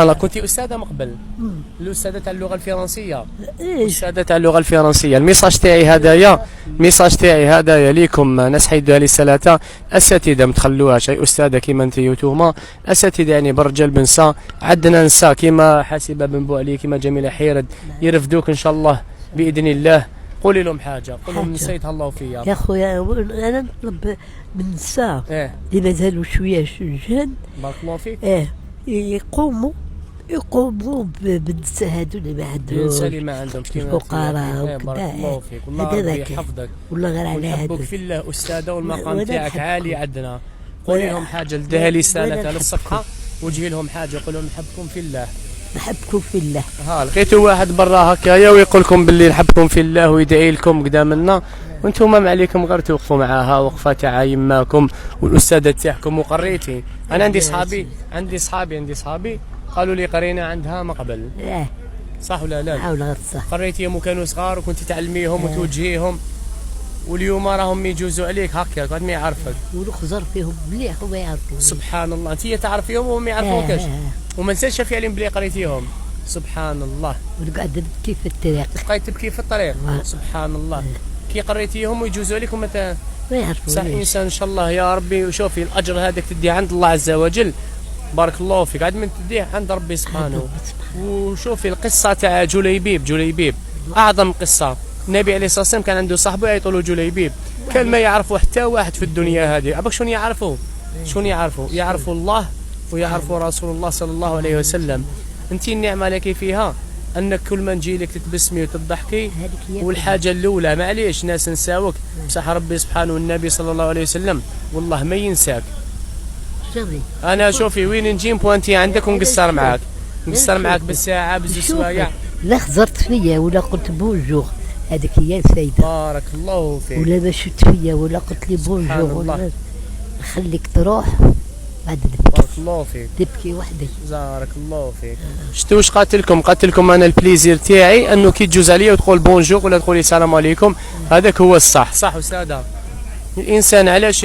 أنا كنت أستاذة مقبل، الأستاذة تاع اللغة الفرنسية، ايش أستاذة تاع اللغة الفرنسية. الميساج تاعي هدايا ليكم ناس حيدوها لي الثلاثة أساتذة متخلوهاش، أي أستاذة كيما أنت يوتوما، أساتذة يعني برجال بنسا، عندنا نساء كيما حاسبة بن بوعلي، كيما جميلة حيرد، يرفدوك إن شاء الله بإذن الله. قولي لهم حاجة، قول لهم نسيت الله فيا. يا خويا، انا نطلب من النساء إيه اللي مازالوا شويه جن، بارك الله فيك. يقوموا بالنساء هادو اللي ما النساء اللي عندهمش، ما عندهمش الفقراء بارك الله وكذا. فيك، والله هذا ربي ذاك يحفظك والله غير على ونحبك هذا. في الله أستاذة، والمقام وأنا تاعك نحبكم. عالي عندنا. قولي لهم حاجة لديها لي سالتها للصفحة، وجهي لهم حاجة، قول لهم نحبكم في الله. نحبكم في الله. ها لقيتوا واحد برا هكايا ويقول لكم باللي نحبكم في الله ويدعي لكم قدام لنا، وانتم ما عليكم غير توقفوا معاها وقفه تاع يماكم والاستاذه تاعكم وقريتي. انا عندي صحابي قالوا لي قرينا عندها مقبل، صح ولا لا؟ حاول غير صح. قريتيهم وكانوا صغار وكنت تعلميهم وتوجهيهم، واليوم راهم يجوزوا عليك هكا قد ما يعرفك. ونخزر فيهم مليح وما يعرفون. سبحان الله، انت تعرفيهم وهم ما يعرفوكش، وما نسالش فعلا بلي قريتيهم. سبحان الله. ونقعد نبكي في الطريق. بقيت تبكي في الطريق. سبحان الله. كي قريتيهم ويجوزوا عليك وما ما يعرفون. صح انسان ان شاء الله يا ربي. وشوفي الاجر هذاك تديه عند الله عز وجل، بارك الله فيك، عاد من تديه عند ربي سبحانه. وشوفي القصه تاع جليبيب اعظم قصه. النبي عليه الصلاه والسلام كان عنده صاحبه يعيطوا له جليبيب، كان ما يعرفوا حتى واحد في الدنيا هذه. عباك شنو يعرفوا؟ يعرفوا الله ويعرفوا رسول الله صلى الله عليه وسلم. انت النعمه لك فيها انك كل ما نجي لك تتبسمي وتضحكي. والحاجه الاولى معليش ناس نساوك، بصح ربي سبحانه والنبي صلى الله عليه وسلم والله ما ينساك. انا شوفي وين نجي بوانتي عندك ونقصر معاك بالساعه بزوج سوايع. لا خزرت فيا ولا قلت بونجور، هذيك هي الفايده. بارك الله فيك. ولا ما شفت فيا ولا قلت لي بونجور ولا نخليك تروح بعد بارك الله فيك. تبكي وحدك. بارك الله فيك. شتو واش قالت لكم انا البليزير تاعي انه كي تجوز عليا وتقول بونجور ولا تقولي السلام عليكم، هذاك هو الصح. صح استاذه. الانسان علاش